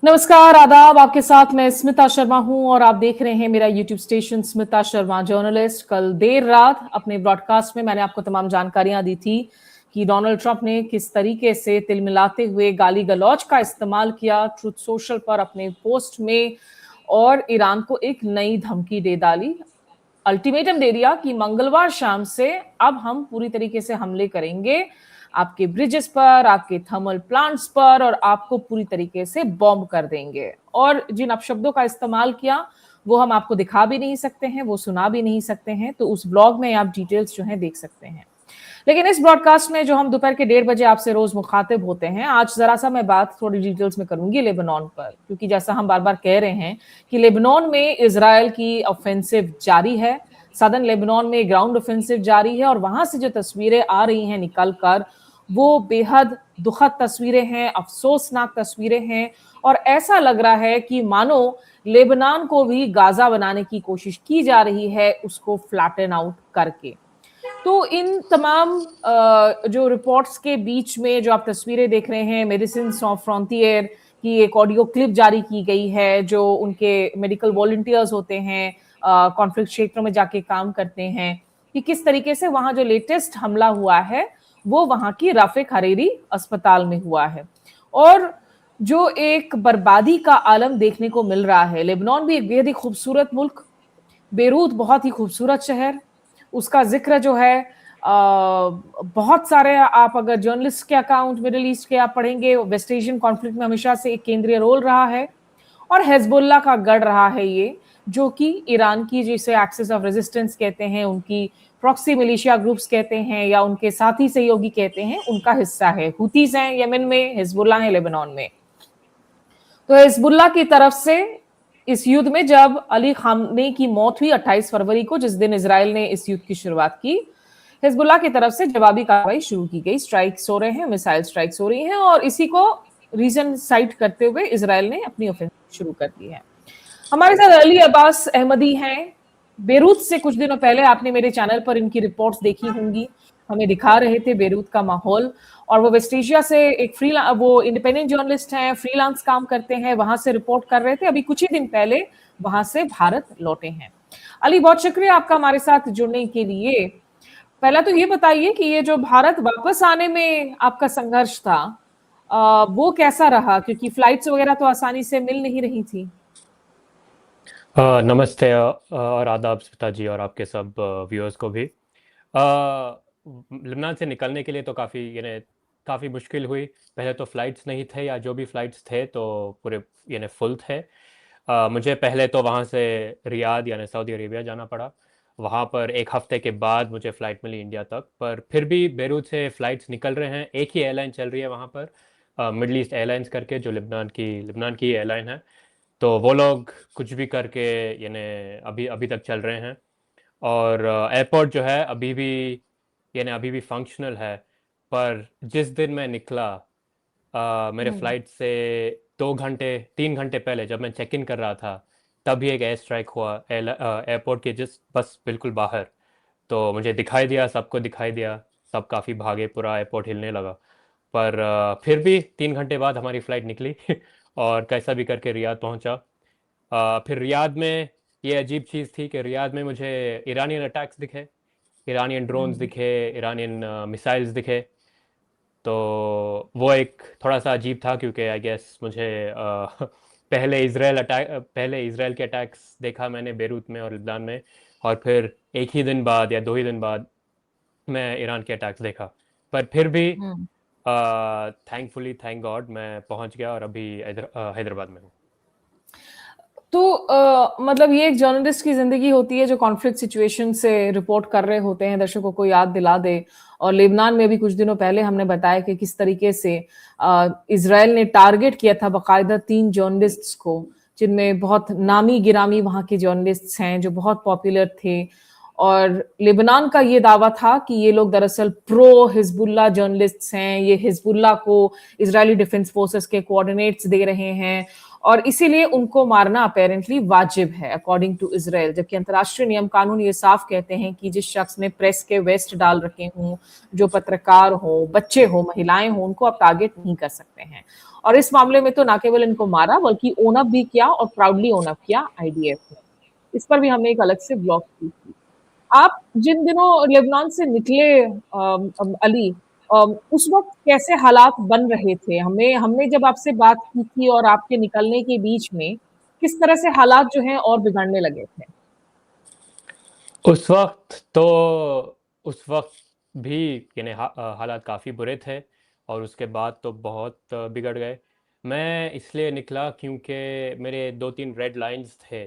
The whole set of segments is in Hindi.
नमस्कार, आदाब। आपके साथ मैं स्मिता शर्मा हूं और आप देख रहे हैं मेरा YouTube station Smita Sharma journalist. कल देर रात अपने ब्रॉडकास्ट में मैंने आपको तमाम जानकारियां दी थी कि डोनाल्ड ट्रंप ने किस तरीके से तिलमिलाते हुए गाली गलौज का इस्तेमाल किया ट्रुथ सोशल पर अपने पोस्ट में और ईरान को एक नई धमकी दे डाली, अल्टीमेटम दे दिया कि मंगलवार शाम से अब हम पूरी तरीके से हमले करेंगे आपके ब्रिजेस पर, आपके थर्मल प्लांट्स पर, और आपको पूरी तरीके से बॉम्ब कर देंगे। और जिन अपशब्दों का इस्तेमाल किया वो हम आपको दिखा भी नहीं सकते हैं, वो सुना भी नहीं सकते हैं, तो उस ब्लॉग में आप डिटेल्स जो है देख सकते हैं। लेकिन इस ब्रॉडकास्ट में जो हम दोपहर के 1:30 बजे आपसे रोज मुखातिब होते हैं, आज जरा सा मैं बात थोड़ी डिटेल्स में करूंगी लेबनान पर, क्योंकि जैसा हम बार बार कह रहे हैं कि लेबनान में इजराइल की ऑफेंसिव जारी है, सदर्न लेबनान में ग्राउंड ऑफेंसिव जारी है, और वहां से जो तस्वीरें आ रही हैं निकल कर वो बेहद दुखद तस्वीरें हैं, अफसोसनाक तस्वीरें हैं, और ऐसा लग रहा है कि मानो लेबनान को भी गाजा बनाने की कोशिश की जा रही है, उसको फ्लैटन आउट करके। तो इन तमाम जो रिपोर्ट्स के बीच में जो आप तस्वीरें देख रहे हैं, मेडिसिन सॉन्स फ्रंटियर की एक ऑडियो क्लिप जारी की गई है, जो उनके मेडिकल वॉलंटियर्स होते हैं, कॉन्फ्लिक्ट क्षेत्रों में जाके काम करते हैं, कि किस तरीके से वहां जो लेटेस्ट हमला हुआ है वो वहां की राफिक हरेरी अस्पताल में हुआ है, और जो एक बर्बादी का आलम देखने को मिल रहा है। लेबनान भी एक बेहद ही खूबसूरत मुल्क, बेरूत बहुत ही खूबसूरत शहर, उसका जिक्र जो है बहुत सारे, आप अगर जर्नलिस्ट के अकाउंट मिडिल ईस्ट के आप पढ़ेंगे, वेस्ट एशियन कॉन्फ्लिक्ट में हमेशा से एक केंद्रीय रोल रहा है, और हिजबुल्लाह का गढ़ रहा है ये, जो कि ईरान की, जिसे एक्सिस ऑफ रेजिस्टेंस कहते हैं, उनकी प्रॉक्सी मिलिशिया ग्रुप्स कहते हैं, या उनके साथी सहयोगी कहते हैं, उनका हिस्सा है। हुतीज हैं यमन में, हिजबुल्लाह है लेबनान में। तो हिजबुल्लाह की तरफ से इस युद्ध में जब अली खामनेई की मौत हुई 28 फरवरी को, जिस दिन इजराइल ने इस युद्ध की शुरुआत की, हिजबुल्लाह की तरफ से जवाबी कार्रवाई शुरू की गई, स्ट्राइक्स हो रहे हैं, मिसाइल स्ट्राइक्स हो रही हैं, और इसी को रीजन साइट करते हुए इजराइल ने अपनी ऑफेंसिव शुरू कर दी है। हमारे साथ अली अब्बास अहमदी हैं बेरूत से। कुछ दिनों पहले आपने मेरे चैनल पर इनकी रिपोर्ट्स देखी होंगी, हमें दिखा रहे थे बेरूत का माहौल, और वो वेस्ट एशिया से एक वो इंडिपेंडेंट जर्नलिस्ट हैं, फ्रीलांस काम करते हैं, वहां से रिपोर्ट कर रहे थे, अभी कुछ ही दिन पहले वहां से भारत लौटे हैं। अली, बहुत शुक्रिया आपका हमारे साथ जुड़ने के लिए। पहला तो ये बताइए कि ये जो भारत वापस आने में आपका संघर्ष था, वो कैसा रहा, क्योंकि फ्लाइट्स वगैरह तो आसानी से मिल नहीं रही थी। नमस्ते और आदाब स्मिता जी, और आपके सब व्यूअर्स को भी। लेबनान से निकलने के लिए तो काफ़ी मुश्किल हुई। पहले तो फ़्लाइट्स नहीं थे, या जो भी फ़्लाइट्स थे तो पूरे फुल थे। मुझे पहले तो वहाँ से रियाद यानी सऊदी अरेबिया जाना पड़ा। वहाँ पर एक हफ़्ते के बाद मुझे फ़्लाइट मिली इंडिया तक, पर फिर भी बेरूत से फ़्लाइट्स निकल रहे हैं। एक ही एयरलाइन चल रही है वहाँ पर, मिडल ईस्ट एयरलाइंस करके, जो लेबनान की एयरलाइन है। तो वो लोग कुछ भी करके अभी अभी तक चल रहे हैं, और एयरपोर्ट जो है अभी भी फंक्शनल है। पर जिस दिन मैं निकला, मेरे फ्लाइट से 2 घंटे 3 घंटे पहले जब मैं चेक इन कर रहा था, तभी एक एयर स्ट्राइक हुआ एयरपोर्ट के जस्ट बस बिल्कुल बाहर। तो मुझे दिखाई दिया, सबको दिखाई दिया, सब काफ़ी भागे, पूरा एयरपोर्ट हिलने लगा। पर फिर भी 3 घंटे बाद हमारी फ़्लाइट निकली और कैसा भी करके रियाद पहुंचा। फिर रियाद में ये अजीब चीज़ थी कि रियाद में मुझे ईरानियन अटैक्स दिखे, ईरानियन ड्रोन्स दिखे, ईरानियन मिसाइल्स दिखे। तो वो एक थोड़ा सा अजीब था, क्योंकि आई गेस मुझे पहले इजराइल के अटैक्स देखा मैंने बेरूत में और लिबान में, और फिर एक ही दिन बाद या 2 ही दिन बाद मैं ईरान के अटैक्स देखा। पर फिर भी थैंकफुली, थैंक गॉड, मैं पहुंच गया और अभी हैदराबाद में हूँ। तो मतलब ये एक जर्नलिस्ट की जिंदगी होती है जो कॉन्फ्लिक्ट सिचुएशन से रिपोर्ट कर रहे होते हैं, दर्शकों को याद दिला दे। और लेबनान में भी कुछ दिनों पहले हमने बताया कि किस तरीके से इजराइल ने टारगेट किया था बाकायदा 3 जर्नलिस्ट्स को, जिनमें बहुत नामी गिरामी वहां के जर्नलिस्ट्स हैं जो बहुत पॉपुलर थे, और लेबनान का ये दावा था कि ये लोग दरअसल प्रो हिजबुल्ला जर्नलिस्ट्स हैं, ये हिजबुल्ला को इजरायली डिफेंस फोर्सेस के कोऑर्डिनेट्स दे रहे हैं और इसीलिए उनको मारना अपेरेंटली वाजिब है अकॉर्डिंग टू इजराइल, जबकि अंतर्राष्ट्रीय नियम कानून ये साफ कहते हैं कि जिस शख्स ने प्रेस के वेस्ट डाल रखे हों, जो पत्रकार हो, बच्चे हो, महिलाएं हो, उनको आप टारगेट नहीं कर सकते हैं। और इस मामले में तो ना केवल इनको मारा बल्कि ओन अप भी किया और प्राउडली ओन अप किया आईडीएफ ने। इस पर भी हमने एक अलग से ब्लॉग की थी। आप जिन दिनों लेबनान से निकले अली, उस वक्त कैसे हालात बन रहे थे? हमें हमने जब आपसे बात की थी और आपके निकलने के बीच में किस तरह से हालात जो हैं और बिगड़ने लगे थे? उस वक्त भी यानी हालात काफ़ी बुरे थे और उसके बाद तो बहुत बिगड़ गए। मैं इसलिए निकला क्योंकि मेरे 2-3 रेड लाइंस थे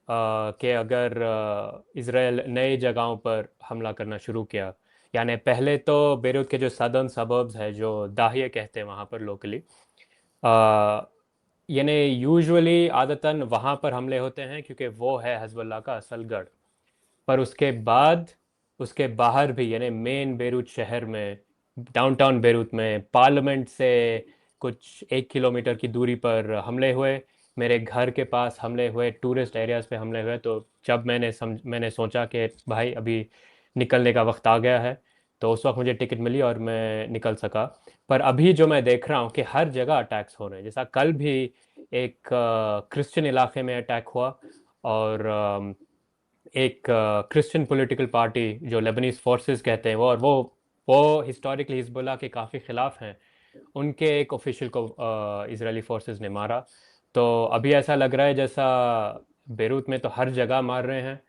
कि अगर इज़राइल नई जगहों पर हमला करना शुरू किया, यानी पहले तो बेरूत के जो सदर्न सबर्ब्स है, जो दाहिए कहते हैं वहाँ पर लोकली, यानी यूजुअली आदतन वहाँ पर हमले होते हैं क्योंकि वो है हिजबुल्लाह का असल गढ़। पर उसके बाहर भी यानी मेन बेरूत शहर में, डाउनटाउन बेरूत में, पार्लियामेंट से कुछ 1 किलोमीटर की दूरी पर हमले हुए, मेरे घर के पास हमले हुए, टूरिस्ट एरियाज़ पे हमले हुए। तो जब मैंने सोचा कि भाई अभी निकलने का वक्त आ गया है, तो उस वक्त मुझे टिकट मिली और मैं निकल सका। पर अभी जो मैं देख रहा हूँ कि हर जगह अटैक्स हो रहे हैं। जैसा कल भी एक क्रिश्चियन इलाके में अटैक हुआ और एक क्रिश्चियन पॉलिटिकल पार्टी जो लेबनीज फोर्सेस कहते हैं वो हिस्टोरिकली हिजबुल्लाह के काफ़ी ख़िलाफ़ हैं, उनके एक ऑफिशियल को इजरायली फोर्सेस ने मारा। तो अभी ऐसा लग रहा है जैसा बेरूत में तो हर जगह मार रहे हैं।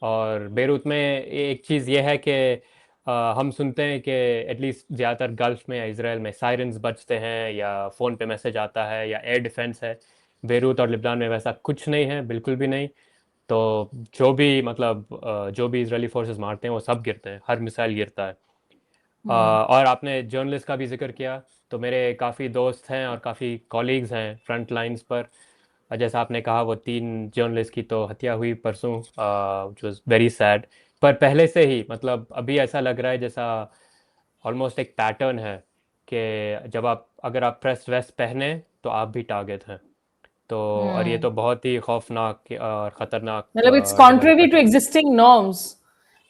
और बेरूत में एक चीज़ ये है कि हम सुनते हैं कि एटलीस्ट ज़्यादातर गल्फ़ में या इसराइल में सायरन्स बजते हैं या फ़ोन पे मैसेज आता है या एयर डिफेंस है। बेरूत और लिबनान में वैसा कुछ नहीं है, बिल्कुल भी नहीं। तो जो भी मतलब जो भी इजरायली फोर्सेस मारते हैं वो सब गिरते हैं, हर मिसाइल गिरता है। और आपने जर्नलिस्ट का भी जिक्र किया, तो मेरे काफ़ी दोस्त हैं और काफ़ी कॉलीग्स हैं फ्रंट लाइंस पर। जैसा आपने कहा वो 3 जर्नलिस्ट की तो हत्या हुई परसों, विच वाज वेरी सैड। पर पहले से ही मतलब अभी ऐसा लग रहा है जैसा ऑलमोस्ट एक पैटर्न है कि अगर आप प्रेस वेस्ट पहने तो आप भी टारगेट हैं। तो और ये तो बहुत ही खौफनाक और ख़तरनाक मतलब इट्स कॉन्ट्रेरी डेवलपमेंट टू है। एग्जिस्टिंग नॉर्म्स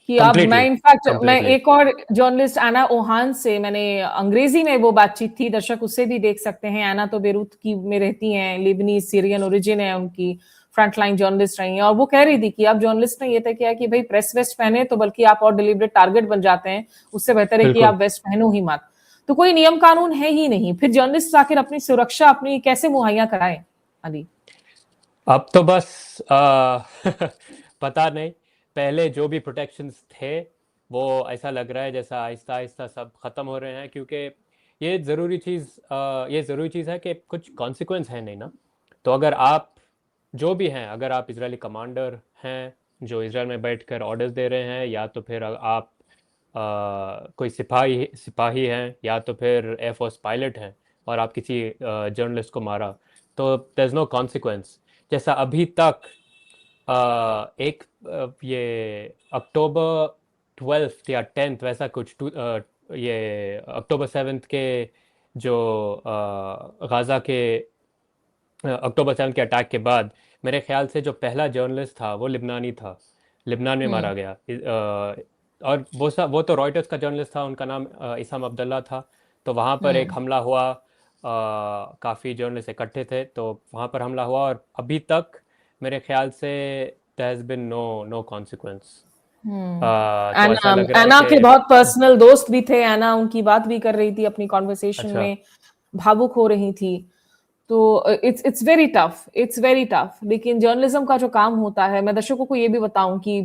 कि अब मैं कंप्लीटली, इनफैक्ट मैं कंप्लीटली। एक और जर्नलिस्ट एना ओहान से मैंने अंग्रेजी में वो बातचीत थी, दर्शक उससे भी देख सकते हैं। एना तो बेरूत की में रहती हैं, लिबनीज सीरियन ओरिजिन है उनकी, फ्रंटलाइन जर्नलिस्ट रही हैं और वो कह रही थी कि अब जर्नलिस्ट ने ये तय किया कि भाई प्रेस वेस्ट पहने तो बल्कि आप और डिलिबरेट टारगेट बन जाते हैं, उससे बेहतर है कि बिल्कुल। आप वेस्ट पहनो ही मत। तो कोई नियम कानून है ही नहीं, फिर जर्नलिस्ट आखिर अपनी सुरक्षा अपनी कैसे मुहैया कराए अली? अब तो बस पता नहीं, पहले जो भी प्रोटेक्शंस थे वो ऐसा लग रहा है जैसा आहिस्ता आहिस्ता सब ख़त्म हो रहे हैं, क्योंकि ये ज़रूरी चीज़ है कि कुछ कॉन्सिक्वेंस है नहीं ना। तो अगर आप जो भी हैं, अगर आप इजरायली कमांडर हैं जो इसराइल में बैठकर ऑर्डर्स दे रहे हैं, या तो फिर आप कोई सिपाही हैं, या तो फिर एयरफोर्स पायलट हैं और आप किसी जर्नलिस्ट को मारा, तो देयर इज़ नो कॉन्सिक्वेंस। जैसा अभी तक ये अक्टूबर 12th या 10th वैसा कुछ, ये अक्टूबर 7th के जो गाज़ा के अक्टूबर 7 के अटैक के बाद मेरे ख्याल से जो पहला जर्नलिस्ट था वो लिबनानी था, लिबनान में मारा गया। और वो तो रॉयटर्स का जर्नलिस्ट था, उनका नाम इसाम अब्दुल्ला था। तो वहाँ पर एक हमला हुआ, काफ़ी जर्नलिस्ट इकट्ठे थे तो वहाँ पर हमला हुआ, और अभी तक मेरे ख्याल से there has been no consequence. तो ऐसा एना लग रहा है एना के कि बहुत पर्सनल दोस्त भी थे, एना उनकी बात भी कर रही थी अपनी कॉन्वर्सेशन अच्छा। में, भावुक हो रही थी। तो it's very tough, it's very tough. लेकिन जर्नलिज्म का जो काम होता है, मैं दर्शकों को ये भी बताऊं कि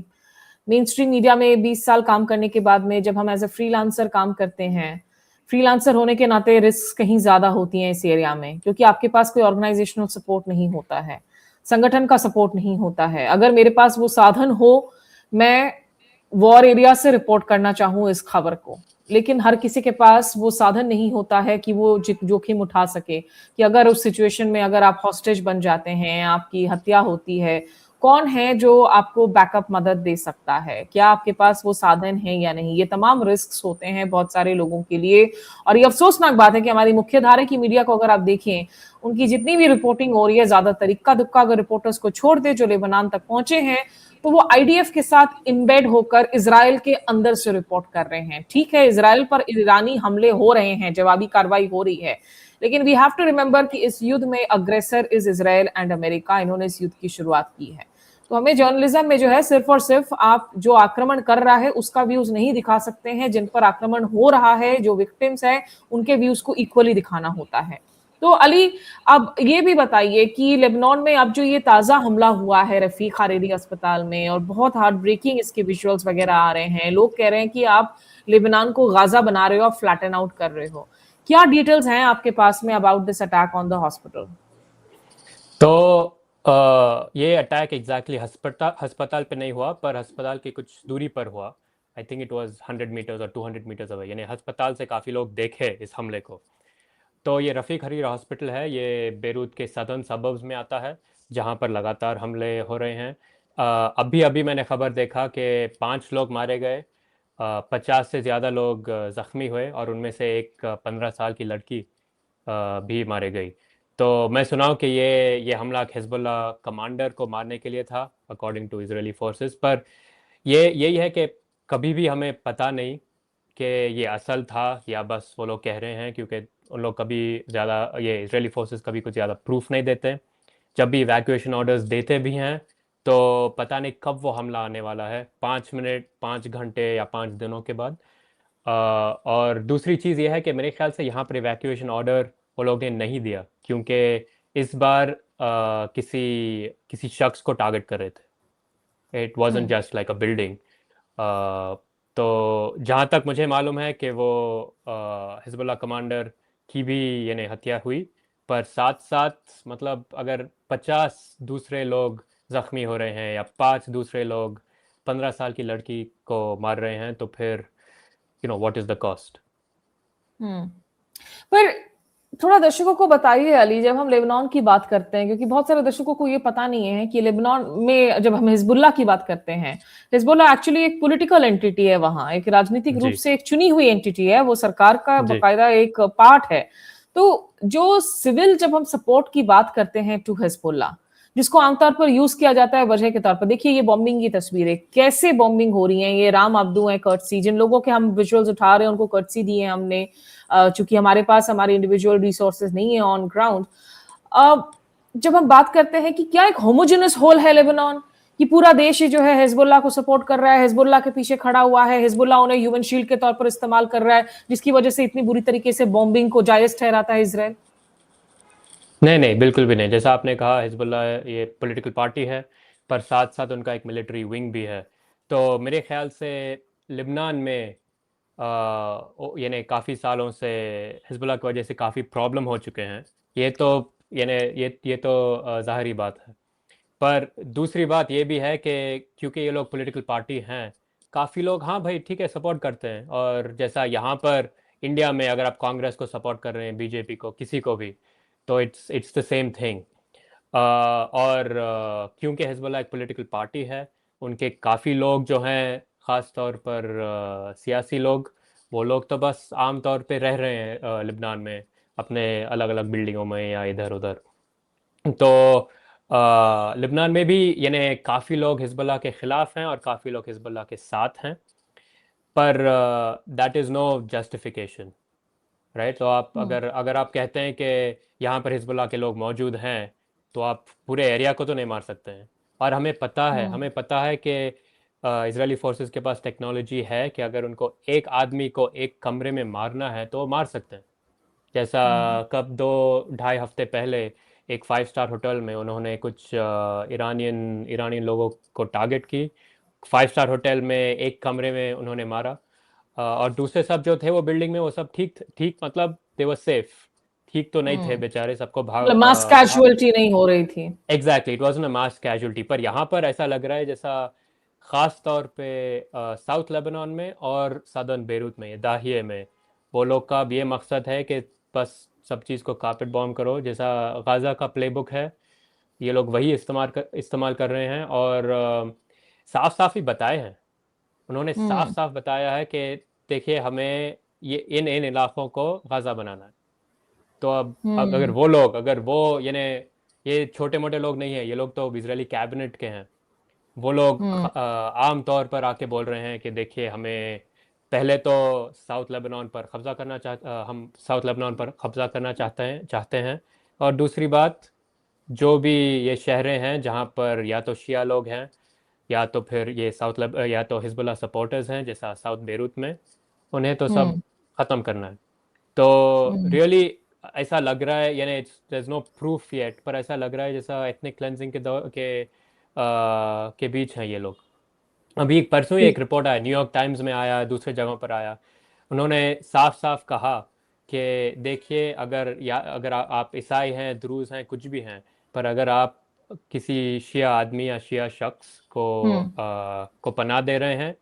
मेन स्ट्रीम मीडिया में 20 साल काम करने के बाद में जब हम एज ए फ्रीलांसर काम करते हैं, फ्रीलांसर होने के नाते रिस्क कहीं ज्यादा होती हैं इस एरिया में, क्योंकि आपके पास कोई ऑर्गेनाइजेशनल सपोर्ट नहीं होता है, संगठन का सपोर्ट नहीं होता है। अगर मेरे पास वो साधन हो, मैं वॉर एरिया से रिपोर्ट करना चाहूं इस खबर को, लेकिन हर किसी के पास वो साधन नहीं होता है कि वो जोखिम उठा सके कि अगर उस सिचुएशन में अगर आप हॉस्टेज बन जाते हैं, आपकी हत्या होती है, कौन है जो आपको बैकअप मदद दे सकता है, क्या आपके पास वो साधन है या नहीं, ये तमाम रिस्क होते हैं बहुत सारे लोगों के लिए। और ये अफसोसनाक बात है कि हमारी मुख्य धारा की मीडिया को अगर आप देखें, उनकी जितनी भी रिपोर्टिंग हो रही है, ज्यादातर इक्का दुक्का अगर रिपोर्टर्स को छोड़ दे जो लेबनान तक पहुंचे हैं, तो वो आईडीएफ के साथ इम्बेड होकर इजराइल के अंदर से रिपोर्ट कर रहे हैं। ठीक है, इजराइल पर ईरानी हमले हो रहे हैं, जवाबी कार्रवाई हो रही है, लेकिन वी हैव टू रिमेंबर कि इस युद्ध में अग्रेसर इज इजराइल एंड अमेरिका। इन्होंने इस युद्ध की शुरुआत की है। तो हमें जर्नलिज्म में जो है सिर्फ और सिर्फ आप जो आक्रमण कर रहा है उसका व्यूज नहीं दिखा सकते हैं, जिन पर आक्रमण हो रहा है, जो विक्टिम्स हैं, उनके व्यूज को इक्वली दिखाना होता है। तो अली, अब ये भी बताइए कि लेबनान में अब जो ये ताजा हमला हुआ है रफीक हारेरी अस्पताल में, और बहुत हार्ट ब्रेकिंग इसके विजुअल्स वगैरह आ रहे हैं, लोग कह रहे हैं कि आप लेबनान को गाजा बना रहे हो, आप फ्लैटन आउट कर रहे हो। क्या डिटेल्स हैं आपके पास में about this attack on the hospital? तो ये अटैक एग्जैक्टली अस्पताल पे नहीं हुआ, पर अस्पताल की कुछ दूरी पर हुआ। I think it was 100 metres और 200 मीटर्स अवे, यानी अस्पताल से काफ़ी लोग देखे इस हमले को। तो ये रफ़ीक हरीर हॉस्पिटल है, ये बेरूत के सदर्न सबर्ब्स में आता है, जहाँ पर लगातार हमले हो रहे हैं। अभी अभी मैंने खबर देखा कि 5 लोग मारे गए, 50 से ज़्यादा लोग ज़ख्मी हुए, और उनमें से एक 15 साल की लड़की भी मारे गई। तो मैं सुना हूँ कि ये हमला हिजबुल्ला कमांडर को मारने के लिए था, अकॉर्डिंग टू इजरायली फोर्सेस। पर ये यही है कि कभी भी हमें पता नहीं कि ये असल था या बस वो लोग कह रहे हैं, क्योंकि उन लोग कभी ज़्यादा, ये इजरायली फोर्सेस कभी कुछ ज़्यादा प्रूफ नहीं देते। जब भी इवैक्यूएशन ऑर्डर्स देते भी हैं तो पता नहीं कब वो हमला आने वाला है, 5 मिनट, 5 घंटे या 5 दिनों के बाद। और दूसरी चीज़ ये है कि मेरे ख्याल से यहाँ पर इवैक्यूएशन ऑर्डर वो लोग ने नहीं दिया, क्योंकि इस बार किसी किसी शख्स को टारगेट कर रहे थे। It wasn't just like a building. तो जहाँ तक मुझे मालूम है कि वो हिजबुल्ला कमांडर की भी यानी हत्या हुई, पर साथ साथ मतलब अगर 50 दूसरे लोग ज़ख्मी हो रहे हैं या 5 दूसरे लोग 15 साल की लड़की को मार रहे हैं, तो फिर व्हाट इज़ द कॉस्ट। पर थोड़ा दर्शकों को बताइए अली, जब हम लेबनान की बात करते हैं, क्योंकि बहुत सारे दर्शकों को ये पता नहीं है कि लेबनान में जब हम हिजबुल्ला की बात करते हैं, हिजबुल्ला एक्चुअली एक पॉलिटिकल एंटिटी है, वहां एक राजनीतिक रूप जी से एक चुनी हुई एंटिटी है, वो सरकार का जी बाकायदा एक पार्ट है। तो जो सिविल, जब हम सपोर्ट की बात करते हैं टू हिजबुल्ला, जिसको आमतौर पर यूज किया जाता है वजह के तौर पर, देखिए ये बॉम्बिंग की तस्वीरें, कैसे बॉम्बिंग हो रही है, ये राम अब्दू है कर्टसी, जिन लोगों के हम विजुअल्स उठा रहे हैं उनको कर्टसी दी है हमने, चूंकि हमारे पास हमारे इंडिविजुअल रिसोर्सेज नहीं है ऑन ग्राउंड। जब हम बात करते हैं कि क्या एक होमोजेनस होल है लेबनान, कि पूरा देश ही जो है हिजबुल्ला को सपोर्ट कर रहा है, हिजबुल्ला के पीछे खड़ा हुआ है, हिजबुल्ला उन्हें ह्यूमन शील्ड के तौर पर इस्तेमाल कर रहा है, जिसकी वजह से इतनी बुरी तरीके से बॉम्बिंग को जायज ठहराता है इसराइल? नहीं नहीं, बिल्कुल भी नहीं। जैसा आपने कहा, हिजबुल्ला ये पॉलिटिकल पार्टी है, पर साथ साथ उनका एक मिलिट्री विंग भी है। तो मेरे ख्याल से लिबनान में यानी काफ़ी सालों से हिजबुल्ला की वजह से काफ़ी प्रॉब्लम हो चुके हैं। ये तो यानी ये तो ज़ाहिरी बात है। पर दूसरी बात ये भी है कि क्योंकि ये लोग पॉलिटिकल पार्टी हैं, काफ़ी लोग हाँ भाई ठीक है सपोर्ट करते हैं। और जैसा यहाँ पर इंडिया में अगर आप कांग्रेस को सपोर्ट कर रहे हैं, बीजेपी को, किसी को भी, तो इट्स द सेम थिंग। और क्योंकि हिजबुल्लाह एक पॉलिटिकल पार्टी है, उनके काफ़ी लोग जो हैं, ख़ास तौर पर सियासी लोग, वो लोग तो बस आम तौर पे रह रहे हैं लिबनान में, अपने अलग अलग बिल्डिंगों में या इधर उधर। तो लिबनान में भी यानी काफ़ी लोग हिजबुल्लाह के ख़िलाफ़ हैं और काफ़ी लोग हिजबुल्लाह के साथ हैं, पर that is no justification, right. तो आप अगर अगर आप कहते हैं कि यहाँ पर हिजबुल्लाह के लोग मौजूद हैं, तो आप पूरे एरिया को तो नहीं मार सकते हैं। और हमें पता है कि इजरायली फोर्सेस के पास टेक्नोलॉजी है कि अगर उनको एक आदमी को एक कमरे में मारना है तो वो मार सकते हैं। जैसा कब 2-2.5 हफ्ते पहले एक 5 स्टार होटल में उन्होंने कुछ ईरानियन ईरानियन लोगों को टारगेट की, 5 स्टार होटल में एक कमरे में उन्होंने मारा। और दूसरे सब जो थे वो बिल्डिंग में, वो सब ठीक ठीक, मतलब दे वर सेफ, ठीक तो नहीं थे बेचारे, सबको मतलब मास कैजुअलिटी नहीं हो रही थी? Exactly, it was a mass casualty. पर यहाँ पर ऐसा लग रहा है जैसा ख़ास तौर पे साउथ लेबनान में और सदर्न बेरूत में, दाहिए में, वो लोग का भी ये मकसद है कि बस सब चीज़ को कारपेट बॉम्ब करो, जैसा गाज़ा का प्लेबुक है। ये लोग वही इस्तेमाल कर रहे हैं, और साफ साफ ही बताए हैं, उन्होंने साफ हम्म। साफ बताया है कि देखिए हमें ये इन इन इलाकों को गाज़ा बनाना है। तो अब अगर हम्म। वो लोग, अगर वो यानी ये छोटे मोटे लोग नहीं है, ये लोग तो इजरायली कैबिनेट के हैं, वो लोग हम्म। आम तौर पर आके बोल रहे हैं कि देखिए हमें पहले तो साउथ लेबनान पर हम साउथ लेबनान पर कब्जा करना चाहते हैं। और दूसरी बात, जो भी ये शहरें हैं जहाँ पर या तो शिया लोग हैं, या तो फिर ये या तो हिजबुल्लाह सपोर्टर्स हैं जैसा साउथ बेरूत में, उन्हें तो सब हम्म। ख़त्म करना है। तो हम्म। रियली ऐसा लग रहा है, यानी there is no proof yet, पर ऐसा लग रहा है जैसा एथनिक क्लेंजिंग के बीच हैं ये लोग। अभी परसों ही एक रिपोर्ट आया, न्यूयॉर्क टाइम्स में आया, दूसरे जगहों पर आया, उन्होंने साफ साफ कहा कि देखिए अगर आप ईसाई हैं, द्रूज हैं, कुछ भी हैं, पर अगर आप किसी शिया आदमी या शिया शख्स हम्म। को पनाह दे रहे हैं,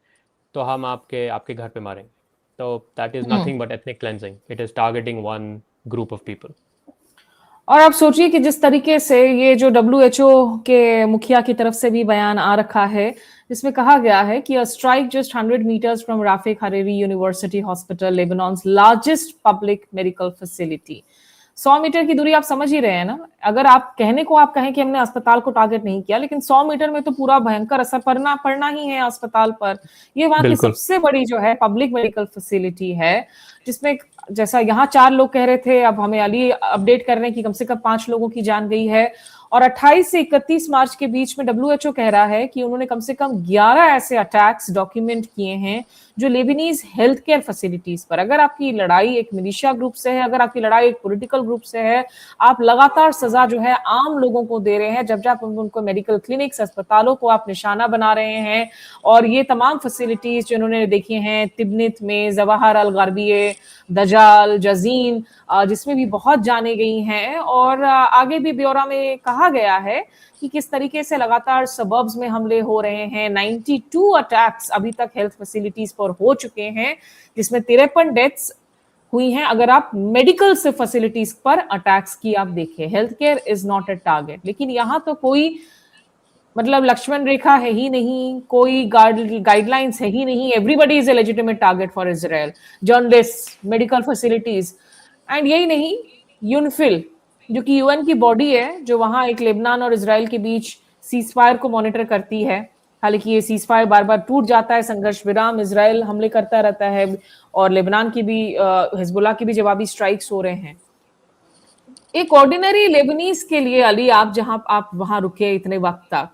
तो हम आपके आपके घर पे मारेंगे। तो that is hmm. Nothing but ethnic cleansing, it is targeting one group of people. और आप सोचिए कि जिस तरीके से ये जो डब्ल्यूएचओ के मुखिया की तरफ से भी बयान आ रखा है, जिसमें कहा गया है कि a strike just 100 meters from Rafik Hariri university hospital, Lebanon's largest public medical facility. 100 meter की दूरी आप समझ ही रहे हैं ना। अगर आप कहने को आप कहें कि हमने अस्पताल को टारगेट नहीं किया, लेकिन 100 मीटर में तो पूरा भयंकर असर पड़ना पड़ना ही है अस्पताल पर। ये वहां की बिल्कुल। सबसे बड़ी जो है पब्लिक मेडिकल फैसिलिटी है, जिसमें जैसा यहाँ 4 लोग कह रहे थे, अब हमें अली अपडेट कर रहे हैं कि कम से कम 5 लोगों की जान गई है। और 28 से 31 मार्च के बीच में डब्ल्यूएचओ कह रहा है कि उन्होंने कम से कम 11 ऐसे अटैक्स डॉक्यूमेंट किए हैं जो लेबनीज हेल्थ केयर फैसिलिटीज पर। अगर आपकी लड़ाई एक मिलिशिया ग्रुप से है, अगर आपकी लड़ाई एक पॉलिटिकल ग्रुप से है, आप लगातार सजा जो है आम लोगों को दे रहे हैं, जब जब उनको मेडिकल क्लिनिक्स, अस्पतालों को आप निशाना बना रहे हैं। और ये तमाम फैसिलिटीज जो उन्होंने देखी हैं तिब्नित में, जवाहर अल गारबिए, दजाल, जजीन, जिसमें भी बहुत जाने गई हैं। और आगे भी ब्यौरा में कहा गया है कि किस तरीके से लगातार सबर्ब्स में हमले हो रहे हैं। 92 अटैक्स अभी तक हेल्थ फैसिलिटीज पर हो चुके हैं, जिसमें 53 डेथ्स हुई हैं। अगर आप मेडिकल से फैसिलिटीज पर अटैक्स की आप देखें, health care is not a target. लेकिन यहां तो कोई मतलब लक्ष्मण रेखा है ही नहीं, कोई गाइडलाइंस है ही नहीं। Everybody is a legitimate target for Israel, journalist, medical facilities. And यही नहीं, यूनफिल जो कि यूएन की बॉडी है, जो वहां एक लेबनान और इसराइल के बीच सीज फायर को मॉनिटर करती है। हालांकि ये सीज फायर बार बार टूट जाता है, संघर्ष विराम, इसराइल हमले करता रहता है, और लेबनान की भी हिजबुल्लाह की भी जवाबी स्ट्राइक्स हो रहे हैं। एक ऑर्डिनरी लेबनीज के लिए अली, आप वहां रुके इतने वक्त तक,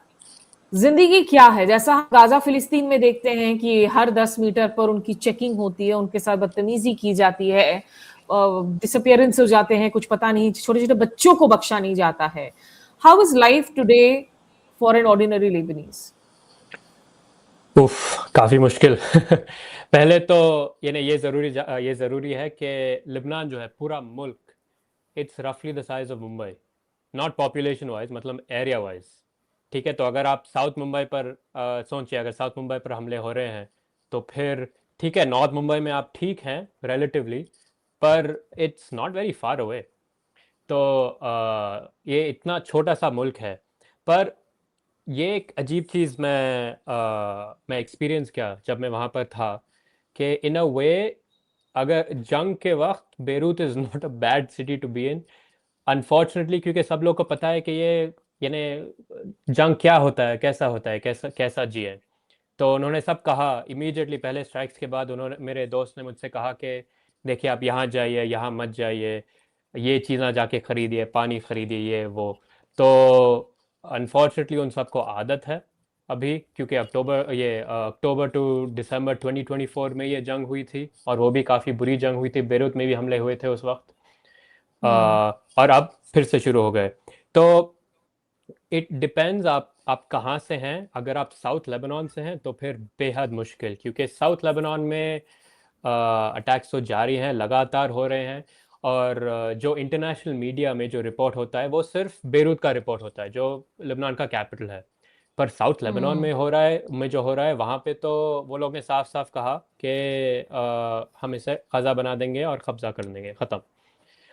जिंदगी क्या है? जैसा हम गाजा फिलिस्तीन में देखते हैं कि हर 10 मीटर पर उनकी चेकिंग होती है, उनके साथ बदतमीजी की जाती है, डिसअपियरेंस हो जाते हैं, कुछ पता नहीं, छोटे छोटे बच्चों को बख्शा नहीं जाता है। How is life today for an ordinary Lebanese? उफ, काफ़ी मुश्किल। पहले तो ये ज़रूरी है कि लेबनान जो है, पूरा मुल्क, इट्स रफली the size of Mumbai, not population wise, मतलब एरिया वाइज। ठीक है, तो अगर आप साउथ मुंबई पर सोचिए, अगर साउथ मुंबई पर हमले हो रहे हैं, तो फिर ठीक है, नॉर्थ मुंबई में आप ठीक हैं रिलेटिवली, पर it's not very far away. तो ये इतना छोटा सा मुल्क है, पर ये एक अजीब चीज़ मैं एक्सपीरियंस किया जब मैं वहाँ पर था, कि इन अ वे, अगर जंग के वक्त Beirut is not a bad city to be in, unfortunately, क्योंकि सब लोग को पता है कि ये यानी जंग क्या होता है, कैसा होता है, कैसा कैसा जिए। तो उन्होंने सब कहा इमीडिएटली, पहले स्ट्राइक्स के बाद उन्होंने, मेरे दोस्त ने मुझसे कहा कि देखिए आप यहाँ जाइए, यहाँ मत जाइए, ये चीज़ें जाके खरीदिए, पानी खरीदिए, ये वो। तो अनफॉर्चुनेटली उन सबको आदत है अभी, क्योंकि अक्टूबर टू दिसंबर 2024 में ये जंग हुई थी, और वो भी काफ़ी बुरी जंग हुई थी, बेरूत में भी हमले हुए थे उस वक्त। और अब फिर से शुरू हो गए। तो इट डिपेंड्स आप कहाँ से हैं। अगर आप साउथ लेबनान से हैं तो फिर बेहद मुश्किल, क्योंकि साउथ लेबनान में अटैक्स तो जारी हैं, लगातार हो रहे हैं। और जो इंटरनेशनल मीडिया में जो रिपोर्ट होता है, वो सिर्फ बेरूत का रिपोर्ट होता है, जो लेबनान का कैपिटल है। पर साउथ लेबनान में जो हो रहा है, वहाँ पे तो वो लोग ने साफ साफ कहा कि हम इसे क़ज़ा बना देंगे और कब्ज़ा कर देंगे, ख़त्म।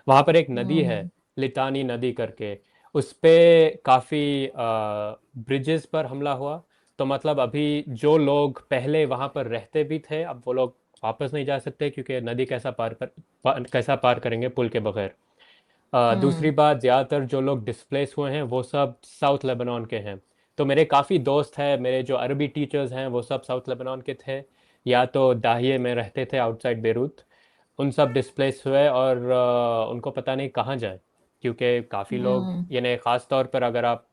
वहाँ पर एक नदी है, लितानी नदी करके, उस पे काफ़ी ब्रिजेस पर हमला हुआ। तो मतलब अभी जो लोग पहले वहाँ पर रहते भी थे, अब वो लोग वापस नहीं जा सकते, क्योंकि नदी कैसा पार करेंगे पुल के बगैर। दूसरी हम्म। बात, ज़्यादातर जो लोग डिस्प्लेस हुए हैं वो सब साउथ लेबनान के हैं। तो मेरे काफ़ी दोस्त हैं, मेरे जो अरबी टीचर्स हैं वो सब साउथ लेबनान के थे, या तो दाहिए में रहते थे आउटसाइड बेरूत। उन सब डिस्प्लेस हुए और उनको पता नहीं कहाँ जाए, क्योंकि काफ़ी लोग, हम्म। यानी ख़ास तौर पर अगर आप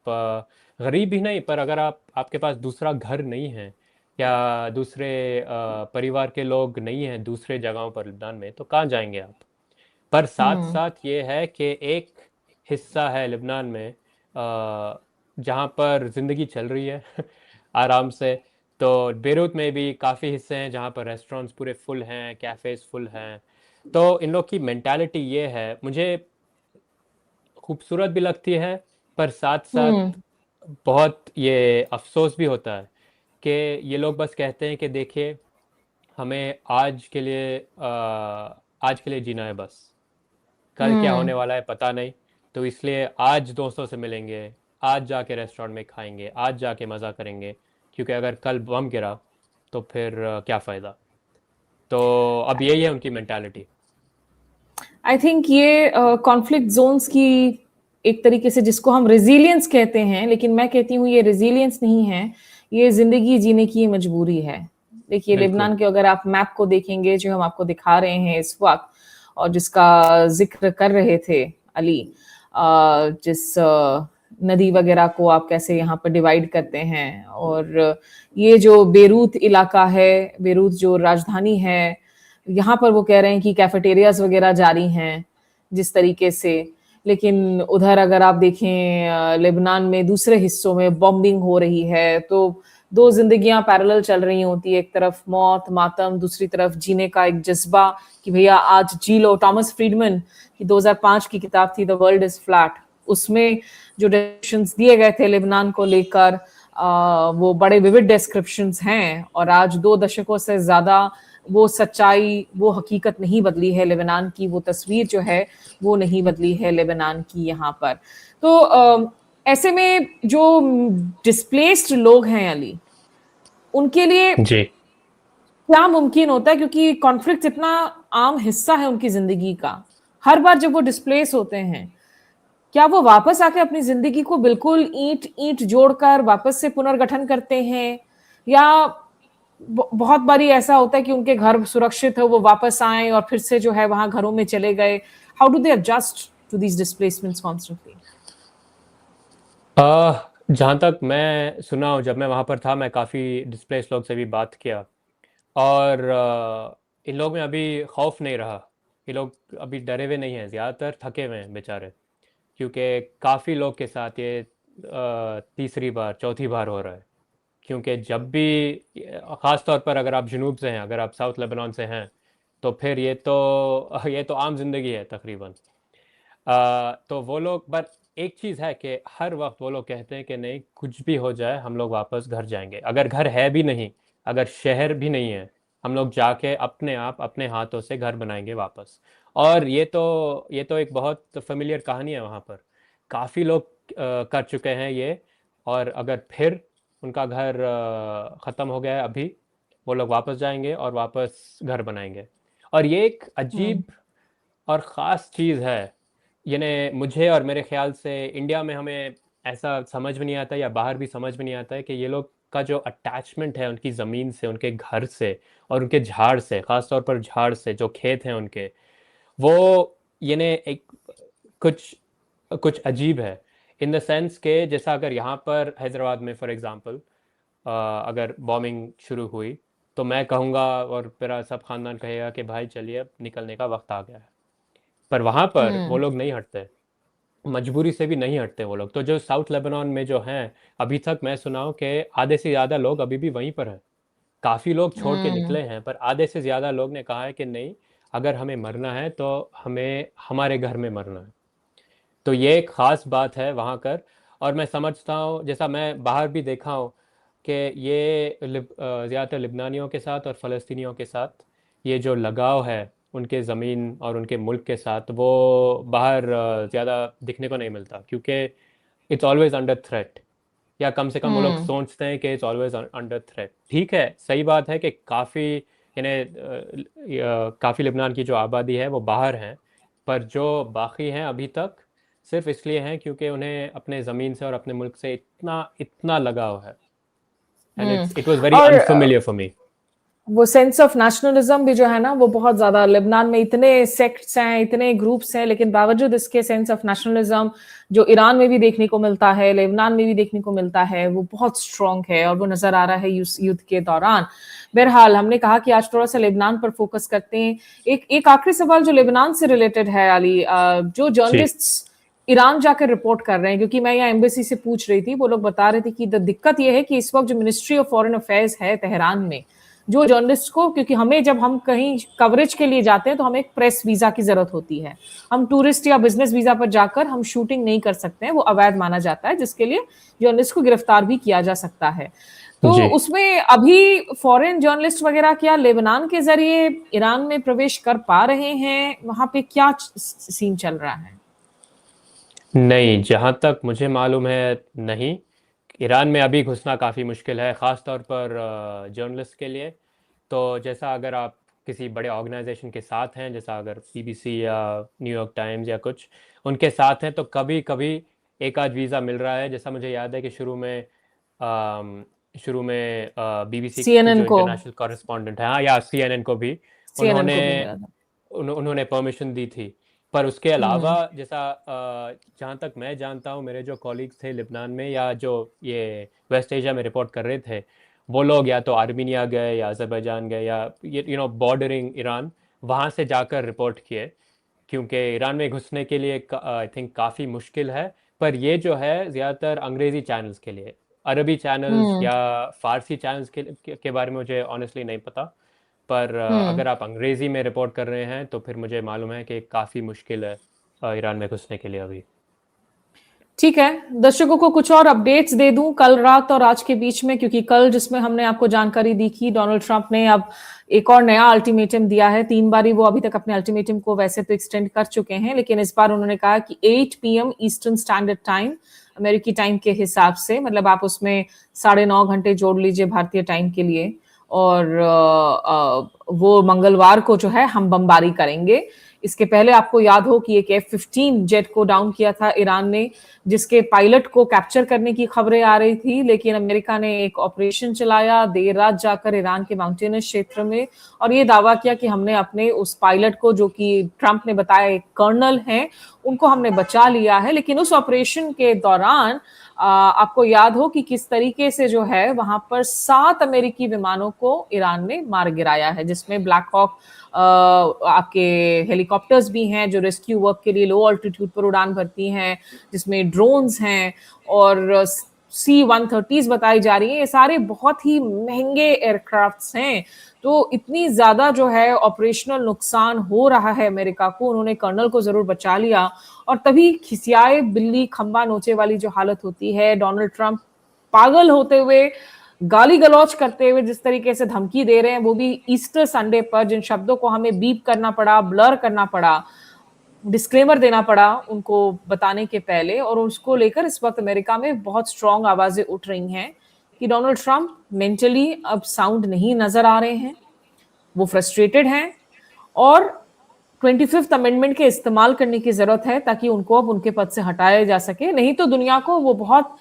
गरीब ही नहीं, पर अगर आपके पास दूसरा घर नहीं है, या दूसरे परिवार के लोग नहीं हैं दूसरे जगहों पर लिबनान में, तो कहाँ जाएंगे आप। पर साथ हम्म। साथ ये है कि एक हिस्सा है लिबनान में जहाँ पर ज़िंदगी चल रही है आराम से। तो बेरूत में भी काफ़ी हिस्से हैं जहाँ पर रेस्टोरेंट्स पूरे फुल हैं, कैफ़ेज़ फुल हैं। तो इन लोग की मेंटालिटी ये है, मुझे खूबसूरत भी लगती है, पर साथ हम्म। साथ बहुत ये अफसोस भी होता है कि ये लोग बस कहते हैं कि देखिए, हमें आज के लिए जीना है बस, कल क्या हम्म। होने वाला है पता नहीं। तो इसलिए आज दोस्तों से मिलेंगे, आज जाके रेस्टोरेंट में खाएंगे, आज जाके मज़ा करेंगे, क्योंकि अगर कल बम गिरा तो फिर क्या फ़ायदा। तो अब यही है उनकी मेंटालिटी। आई थिंक ये कॉन्फ्लिक्ट जोन्स की एक तरीके से, जिसको हम रेजिलियंस कहते हैं, लेकिन मैं कहती हूँ ये रेजिलियंस नहीं है, ये जिंदगी जीने की मजबूरी है। देखिए, बिल्कुल। लेबनान के अगर आप मैप को देखेंगे जो हम आपको दिखा रहे हैं इस वक्त, और जिसका जिक्र कर रहे थे अली, जिस नदी वगैरह को आप कैसे यहाँ पर डिवाइड करते हैं, और ये जो बेरूत इलाका है, बेरूत जो राजधानी है, यहाँ पर वो कह रहे हैं कि कैफेटेरियाज वगैरह जारी हैं जिस तरीके से। लेकिन उधर अगर आप देखें लेबनान में दूसरे हिस्सों में बॉम्बिंग हो रही है, तो दो जिंदगियां पैरेलल चल रही होती है, एक तरफ मौत मातम, दूसरी तरफ जीने का एक जज्बा कि भैया आज जी लो। टॉमस फ्रीडमैन की 2005 की किताब थी द वर्ल्ड इज फ्लैट, उसमें जो डिस्क्रिप्शंस दिए गए थे लेबनान को लेकर, वो बड़े विविड डिस्क्रिप्शंस हैं, और आज 2 दशकों से ज्यादा वो सच्चाई, वो हकीकत नहीं बदली है लेबनान की, वो तस्वीर जो है वो नहीं बदली है लेबनान की यहाँ पर। तो ऐसे में जो डिस्प्लेस्ड लोग हैं अली, उनके लिए जी। क्या मुमकिन होता है, क्योंकि कॉन्फ्लिक्ट इतना आम हिस्सा है उनकी जिंदगी का। हर बार जब वो डिस्प्लेस होते हैं, क्या वो वापस आके अपनी जिंदगी को बिल्कुल ईंट ईंट जोड़कर वापस से पुनर्गठन करते हैं, या बहुत बारी ऐसा होता है कि उनके घर सुरक्षित है, वो वापस आए और फिर से जो है वहां घरों में चले गए? How do they adjust to these displacements constantly? जहाँ तक मैं सुना हूँ, जब मैं वहाँ पर था, मैं काफ़ी डिस्प्लेस लोग से भी बात किया, और इन लोग में अभी खौफ नहीं रहा। ये लोग अभी डरे हुए नहीं हैं, ज़्यादातर थके हुए हैं बेचारे, क्योंकि काफ़ी लोग के साथ ये तीसरी बार चौथी बार हो रहा है। क्योंकि जब भी, ख़ास तौर पर अगर आप जुनूब से हैं, अगर आप साउथ लेबनान से हैं, तो फिर ये तो आम जिंदगी है तकरीबन। तो वो लोग, पर एक चीज़ है कि हर वक्त वो लोग कहते हैं कि नहीं, कुछ भी हो जाए हम लोग वापस घर जाएंगे। अगर घर है भी नहीं, अगर शहर भी नहीं है, हम लोग जाके अपने आप अपने हाथों से घर बनाएंगे वापस। और ये तो एक बहुत फेमिलियर कहानी है वहाँ पर। काफ़ी लोग कर चुके हैं ये। और अगर फिर उनका घर ख़त्म हो गया है अभी, वो लोग वापस जाएंगे और वापस घर बनाएंगे। और ये एक हम्म। अजीब और ख़ास चीज़ है। यानी मुझे, और मेरे ख्याल से इंडिया में हमें ऐसा समझ में नहीं आता, या बाहर भी समझ में नहीं आता है, कि ये लोग का जो अटैचमेंट है उनकी ज़मीन से, उनके घर से, और उनके झाड़ से, ख़ास तौर पर झाड़ से, जो खेत हैं उनके, वो यानी एक कुछ कुछ अजीब है। इन द सेंस के, जैसा अगर यहाँ पर हैदराबाद में फॉर एग्ज़ाम्पल अगर बॉम्बिंग शुरू हुई, तो मैं कहूँगा और मेरा सब ख़ानदान कहेगा कि भाई चलिए अब निकलने का वक्त आ गया है। पर वहाँ पर वो हम्म। लोग नहीं हटते, मजबूरी से भी नहीं हटते वो लोग। तो जो साउथ लेबनान में जो हैं, अभी तक मैं सुना हूँ कि आधे से ज़्यादा लोग अभी भी वहीं पर हैं। काफ़ी लोग छोड़ के हम्म। निकले हैं, पर आधे से ज़्यादा लोग ने कहा है कि नहीं, अगर हमें मरना है तो हमें हमारे घर में मरना है। तो ये एक ख़ास बात है वहाँ कर। और मैं समझता हूँ, जैसा मैं बाहर भी देखा हूँ, कि ये ज़्यादातर लिबनानियों के साथ और फ़लस्तीनियों के साथ ये जो लगाव है, उनके ज़मीन और उनके मुल्क के साथ वो बाहर ज़्यादा दिखने को नहीं मिलता, क्योंकि इट्स ऑलवेज अंडर थ्रेट, या कम से कम वो लोग सोचते हैं कि इट्स ऑलवेज अंडर थ्रेट। ठीक है, सही बात है कि काफ़ी काफ़ी लेबनान की जो आबादी है वो बाहर हैं, पर जो बाकी हैं अभी तक सिर्फ इसलिए हैं क्योंकि उन्हें अपने ज़मीन से और अपने मुल्क से इतना इतना लगाव है, एंड इट वाज वेरी और अनफेमिलियर फॉर मी। वो सेंस ऑफ नेशनलिज्म भी जो है ना वो बहुत ज्यादा, लेबनान में इतने सेक्ट्स हैं, इतने ग्रुप्स हैं, लेकिन बावजूद इसके सेंस ऑफ नेशनलिज्म जो ईरान में भी देखने को मिलता है, लेबनान में भी देखने को मिलता है, वो बहुत स्ट्रांग है और वो नजर आ रहा है युद्ध के दौरान। बहरहाल हमने कहा कि आज थोड़ा सा लेबनान पर फोकस करते हैं। एक आखिरी सवाल जो लेबनान से रिलेटेड है अली, जो जर्नलिस्ट्स ईरान जाकर रिपोर्ट कर रहे हैं, क्योंकि मैं यहाँ एम्बेसी से पूछ रही थी, वो लोग बता रहे थे कि दिक्कत ये है कि इस वक्त जो मिनिस्ट्री ऑफ फॉरेन अफेयर्स है तेहरान में, जो जर्नलिस्ट को, क्योंकि हमें जब हम कहीं कवरेज के लिए जाते हैं तो हमें एक प्रेस वीजा की जरूरत होती है, हम टूरिस्ट या बिजनेस वीजा पर जाकर हम शूटिंग नहीं कर सकते हैं, वो अवैध माना जाता है, जिसके लिए जर्नलिस्ट को गिरफ्तार भी किया जा सकता है। तो उसमें अभी फॉरेन जर्नलिस्ट वगैरह क्या लेबनान के जरिए ईरान में प्रवेश कर पा रहे हैं? वहां पे क्या सीन चल रहा है? नहीं, जहाँ तक मुझे मालूम है नहीं। ईरान में अभी घुसना काफ़ी मुश्किल है, ख़ास तौर पर जर्नलिस्ट के लिए। तो जैसा अगर आप किसी बड़े ऑर्गेनाइजेशन के साथ हैं, जैसा अगर बीबीसी या न्यूयॉर्क टाइम्स या कुछ उनके साथ हैं, तो कभी कभी एक आध वीज़ा मिल रहा है। जैसा मुझे याद है कि शुरू में बीबीसी की CNN जो को इंटरनेशनल कॉरेस्पॉन्डेंट है, हाँ, या सीएनएन को भी CNN उन्होंने को भी मिला था। उन्होंने परमिशन दी थी। पर उसके अलावा जैसा जहाँ तक मैं जानता हूँ, मेरे जो कॉलीग्स थे लेबनान में या जो ये वेस्ट एशिया में रिपोर्ट कर रहे थे, वो लोग या तो आर्मीनिया गए या अज़रबैजान गए या बॉर्डरिंग ईरान, वहाँ से जाकर रिपोर्ट किए, क्योंकि ईरान में घुसने के लिए आई थिंक काफ़ी मुश्किल है। पर ये जो है ज़्यादातर अंग्रेज़ी चैनल्स के लिए, अरबी चैनल्स या फ़ारसी चैनल्स के बारे में मुझे ऑनेस्टली नहीं पता। पर अगर आप अंग्रेज़ी में रिपोर्ट कर रहे हैं तो फिर मुझे मालूम है कि काफ़ी मुश्किल है ईरान में घुसने के लिए अभी। ठीक है, दर्शकों को कुछ और अपडेट्स दे दूं कल रात और आज के बीच में, क्योंकि कल जिसमें हमने आपको जानकारी दी कि डोनाल्ड ट्रंप ने अब एक और नया अल्टीमेटम दिया है। 3 बारी वो अभी तक अपने अल्टीमेटम को वैसे तो एक्सटेंड कर चुके हैं, लेकिन इस बार उन्होंने कहा कि 8 PM ईस्टर्न स्टैंडर्ड टाइम, अमेरिकी टाइम के हिसाब से, मतलब आप उसमें 9.5 घंटे जोड़ लीजिए भारतीय टाइम के लिए, और वो मंगलवार को जो है हम बमबारी करेंगे। इसके पहले आपको याद हो कि एक F-15 जेट को डाउन किया था ईरान ने, जिसके पायलट को कैप्चर करने की खबरें आ रही थी, लेकिन अमेरिका ने एक ऑपरेशन चलाया देर रात जाकर ईरान के माउंटेनस क्षेत्र में, और ये दावा किया कि हमने अपने उस पायलट को, जो कि ट्रंप ने बताया एक कर्नल हैं, उनको हमने बचा लिया है। लेकिन उस ऑपरेशन के दौरान आपको याद हो कि किस तरीके से जो है वहां पर 7 अमेरिकी विमानों को ईरान ने मार गिराया है, जिसमें ब्लैक हॉक आपके हेलीकॉप्टर्स भी हैं जो रेस्क्यू वर्क के लिए लो ऑल्टीट्यूड पर उड़ान भरती हैं, जिसमें ड्रोन्स हैं और C-130s बताई जा रही है। ये सारे बहुत ही महंगे एयरक्राफ्ट्स हैं। तो इतनी ज्यादा जो है ऑपरेशनल नुकसान हो रहा है अमेरिका को, उन्होंने कर्नल को जरूर बचा लिया, और तभी खिसियाए बिल्ली खंबा नोचे वाली जो हालत होती है, डोनाल्ड ट्रंप पागल होते हुए, गाली गलौज करते हुए जिस तरीके से धमकी दे रहे हैं, वो भी ईस्टर संडे पर, जिन शब्दों को हमें बीप करना पड़ा, ब्लर करना पड़ा, डिस्क्लेमर देना पड़ा उनको बताने के पहले, और उसको लेकर इस वक्त अमेरिका में बहुत स्ट्रांग आवाजें उठ रही हैं कि डोनाल्ड ट्रंप मेंटली अब साउंड नहीं नजर आ रहे हैं, वो फ्रस्ट्रेटेड हैं, और 25th अमेंडमेंट के इस्तेमाल करने की जरूरत है ताकि उनको अब उनके पद से हटाया जा सके। नहीं तो दुनिया को वो बहुत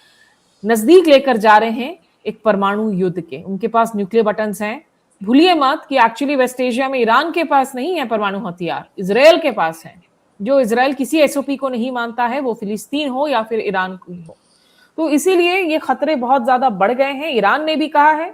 नजदीक लेकर जा रहे हैं एक परमाणु युद्ध के। उनके पास न्यूक्लियर बटन्स हैं। भूलिए मत कि एक्चुअली वेस्ट एशिया में ईरान के पास नहीं है परमाणु हथियार, इजराइल के पास है। जो इजराइल किसी एसओपी को नहीं मानता है, वो फिलिस्तीन हो या फिर ईरान हो। तो इसीलिए ये खतरे बहुत ज्यादा बढ़ गए हैं। ईरान ने भी कहा है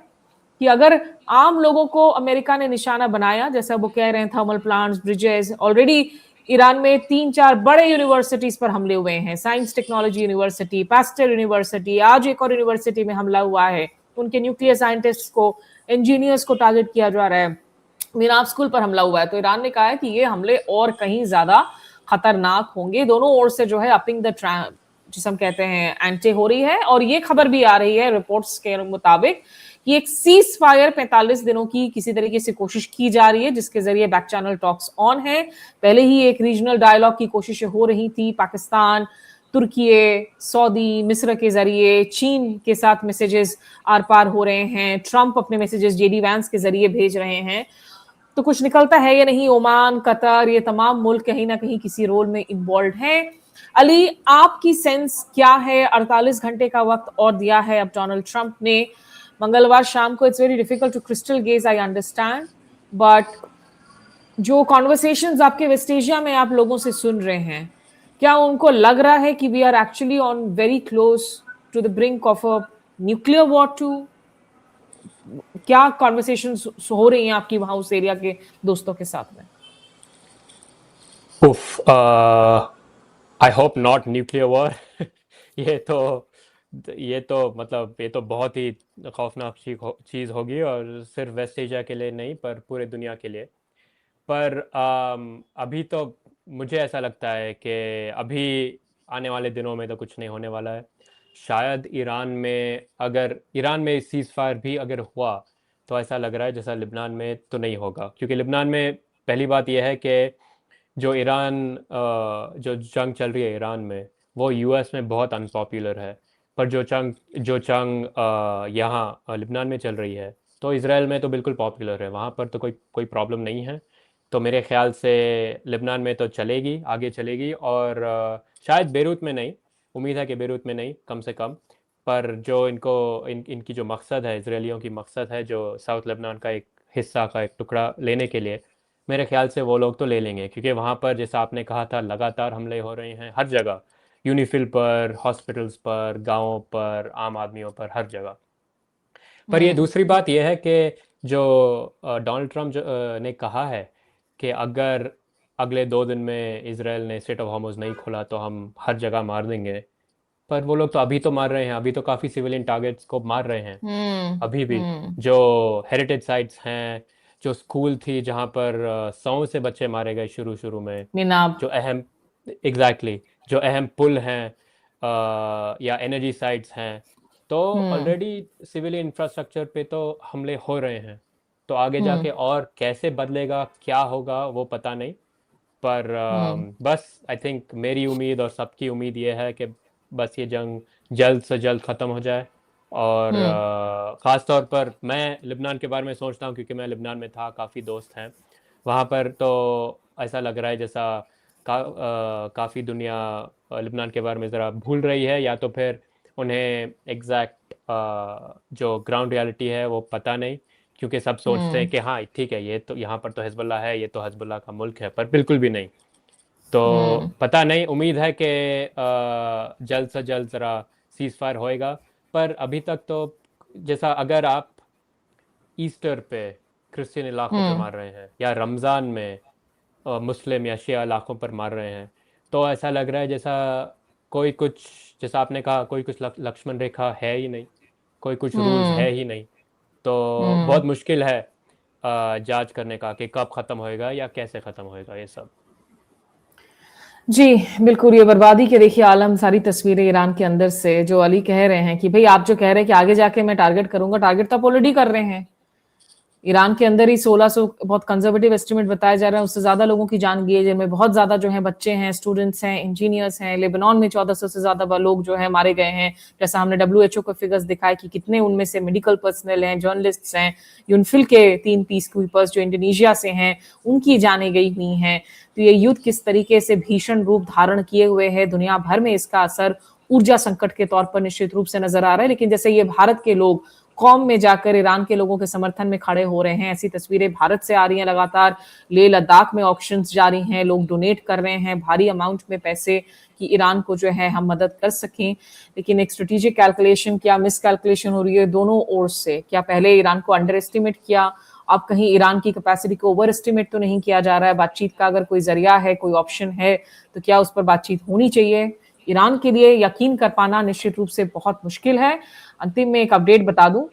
कि अगर आम लोगों को अमेरिका ने निशाना बनाया, जैसा वो कह रहे हैं thermal plants, bridges, already Iran में 3-4 बड़े यूनिवर्सिटीज पर हमले हुए हैं, science technology university, pastor university, आज एक और यूनिवर्सिटी में हमला हुआ है, उनके न्यूक्लियर साइंटिस्ट को, इंजीनियर्स को टारगेट किया जा रहा है, मीनाब स्कूल पर हमला हुआ है। तो ईरान ने कहा है कि ये हमले और कहीं ज्यादा खतरनाक होंगे। दोनों ओर से जो है अपिंग द जिसे हम कहते हैं एंटी हो रही है, और ये खबर भी आ रही है रिपोर्ट्स के मुताबिक कि एक सीज फायर 45 दिनों की किसी तरीके से कोशिश की जा रही है, जिसके जरिए बैक चैनल टॉक्स ऑन है। पहले ही एक रीजनल डायलॉग की कोशिशें हो रही थी, पाकिस्तान, तुर्की, सऊदी, मिस्र के जरिए, चीन के साथ मैसेजेस आर पार हो रहे हैं, ट्रंप अपने मैसेजेस जेडी वैंस के जरिए भेज रहे हैं। तो कुछ निकलता है या नहीं, ओमान, कतर, ये तमाम मुल्क कहीं ना कहीं किसी रोल में इन्वॉल्व हैं। अली, आपकी सेंस क्या है? 48 घंटे का वक्त और दिया है अब डोनाल्ड ट्रंप ने, मंगलवार शाम को। It's very difficult to crystal gaze, I understand, but जो कॉन्वर्सेशंस आपके वेस्ट एशिया में आप लोगों से सुन रहे हैं, क्या उनको लग रहा है कि we are actually on very close to the brink of a nuclear war too? क्या कॉन्वर्सेशंस हो रही हैं आपकी वहां उस एरिया के दोस्तों के साथ में? उफ, I hope not nuclear war. ये तो मतलब ये तो बहुत ही खौफनाक चीज़ होगी, और सिर्फ वेस्ट एशिया के लिए नहीं पर पूरे दुनिया के लिए। पर अभी तो मुझे ऐसा लगता है कि अभी आने वाले दिनों में तो कुछ नहीं होने वाला है। शायद ईरान में सीज़ फायर भी अगर हुआ तो ऐसा लग रहा है जैसा लिबनान में तो नहीं होगा, क्योंकि लिबनान में पहली बात यह है कि जो जंग चल रही है ईरान में, वो यूएस में बहुत अनपॉपुलर है। पर जो जंग यहाँ लिबनान में चल रही है तो इज़राइल में तो बिल्कुल पॉपुलर है, वहाँ पर तो कोई प्रॉब्लम नहीं है। तो मेरे ख्याल से लिबनान में तो चलेगी, आगे चलेगी, और शायद बेरूत में नहीं, उम्मीद है कि बेरूत में नहीं कम से कम। पर जो इनकी जो मकसद है, इजरायलियों की मकसद है जो साउथ लेबनान का एक हिस्सा का एक टुकड़ा लेने के लिए, मेरे ख्याल से वो लोग तो ले लेंगे, क्योंकि वहाँ पर जैसा आपने कहा था लगातार हमले हो रहे हैं हर जगह, यूनिफिल पर, हॉस्पिटल्स पर, गाँवों पर, आम आदमियों पर, हर जगह। पर ये दूसरी बात यह है कि जो डोनाल्ड ट्रंप ने कहा है कि अगर अगले 2 दिन में इसराइल ने स्ट्रेट ऑफ हॉर्मुज़ नहीं खोला तो हम हर जगह मार देंगे। पर वो लोग तो अभी तो मार रहे हैं, अभी तो काफ़ी सिविलियन टारगेट्स को मार रहे हैं अभी भी। जो हेरिटेज साइट्स हैं, जो स्कूल थी जहाँ पर 100 से बच्चे मारे गए शुरू में, मिनाब। जो अहम एग्जैक्टली जो अहम पुल हैं या एनर्जी साइट्स हैं, तो ऑलरेडी सिविलियन इंफ्रास्ट्रक्चर पे तो हमले हो रहे हैं। तो आगे जाके और कैसे बदलेगा, क्या होगा, वो पता नहीं। पर बस आई थिंक मेरी उम्मीद और सबकी उम्मीद ये है कि बस ये जंग जल्द से जल्द ख़त्म हो जाए। और ख़ास तौर पर मैं लिबनान के बारे में सोचता हूँ, क्योंकि मैं लिबनान में था, काफ़ी दोस्त हैं वहाँ पर। तो ऐसा लग रहा है जैसा काफ़ी दुनिया लिबनान के बारे में ज़रा भूल रही है, या तो फिर उन्हें एग्जैक्ट जो ग्राउंड रियलिटी है वो पता नहीं, क्योंकि सब सोचते हैं कि हाँ ठीक है, ये तो यहाँ पर तो हिजबुल्लाह है, ये तो हिजबुल्लाह का मुल्क है, पर बिल्कुल भी नहीं। तो पता नहीं, उम्मीद है कि जल्द से जल्द ज़रा सीज़ फायर होएगा। पर अभी तक तो जैसा अगर आप ईस्टर पे क्रिश्चियन इलाकों पे मार रहे हैं, या रमज़ान में मुस्लिम या शिया इलाकों पर मार रहे हैं, तो ऐसा लग रहा है जैसा कोई कुछ, जैसा आपने कहा, कोई कुछ लक्ष्मण रेखा है ही नहीं, कोई कुछ रूल्स है ही नहीं। तो बहुत मुश्किल है जांच करने का कि कब ख़त्म होएगा या कैसे ख़त्म होएगा ये सब। जी बिल्कुल, ये बर्बादी के देखिए आलम, सारी तस्वीरें ईरान के अंदर से, जो अली कह रहे हैं कि भाई आप जो कह रहे हैं कि आगे जाके मैं टारगेट करूंगा, टारगेट तो आप ऑलरेडी कर रहे हैं। ईरान के अंदर ही 1600 बहुत कंजर्वेटिव एस्टिमेट बताया जा रहा है, उससे ज्यादा लोगों की जान गई है, जिनमें बहुत ज्यादा जो है बच्चे हैं, स्टूडेंट्स हैं, इंजीनियर्स हैं। लेबनान में 1400 से ज्यादा लोग जो है मारे गए हैं, जैसा हमने WHO के फिगर्स दिखाए कि कितने उनमें से मेडिकल पर्सनल हैं, जर्नलिस्ट्स हैं। यूनफिल के 3 पीस कीपर्स जो इंडोनेशिया से हैं, उनकी जानें गई हुई हैं। तो ये युद्ध किस तरीके से भीषण रूप धारण किए हुए है, दुनिया भर में इसका असर ऊर्जा संकट के तौर पर निश्चित रूप से नजर आ रहा है। लेकिन जैसे ये भारत के लोग कौम में जाकर ईरान के लोगों के समर्थन में खड़े हो रहे हैं, ऐसी तस्वीरें भारत से आ रही हैं लगातार। लेह लद्दाख में ऑक्शंस जारी हैं, लोग डोनेट कर रहे हैं भारी अमाउंट में पैसे कि ईरान को जो है हम मदद कर सकें। लेकिन एक स्ट्रेटेजिक कैलकुलेशन क्या मिस कैलकुलेशन हो रही है दोनों ओर से? क्या पहले ईरान को अंडर एस्टिमेट किया, अब कहीं ईरान की कैपेसिटी को ओवर एस्टिमेट तो नहीं किया जा रहा है? बातचीत का अगर कोई जरिया है, कोई ऑप्शन है, तो क्या उस पर बातचीत होनी चाहिए? ईरान के लिए यकीन कर पाना निश्चित रूप से बहुत मुश्किल है। अंतिम में एक अपडेट बता दूं,